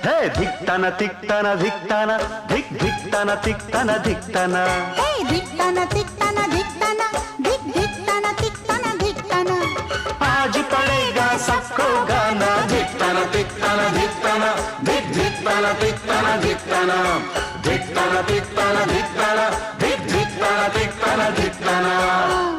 हे धिक्ताना तिक्ताना धिक्ताना धिक धिक्ताना तिक्ताना धिक्ताना हे धिक्ताना तिक्ताना धिक्ताना धिक धिक्ताना तिक्ताना धिक्ताना आज पड़ेगा सबको गाना धिक्ताना तिक्ताना धिक्ताना धिक धिक्ताना तिक्ताना धिक्ताना धिक्ताना तिक्ताना धिक्ताना धिक धिक्ताना तिक्ताना धिक्ताना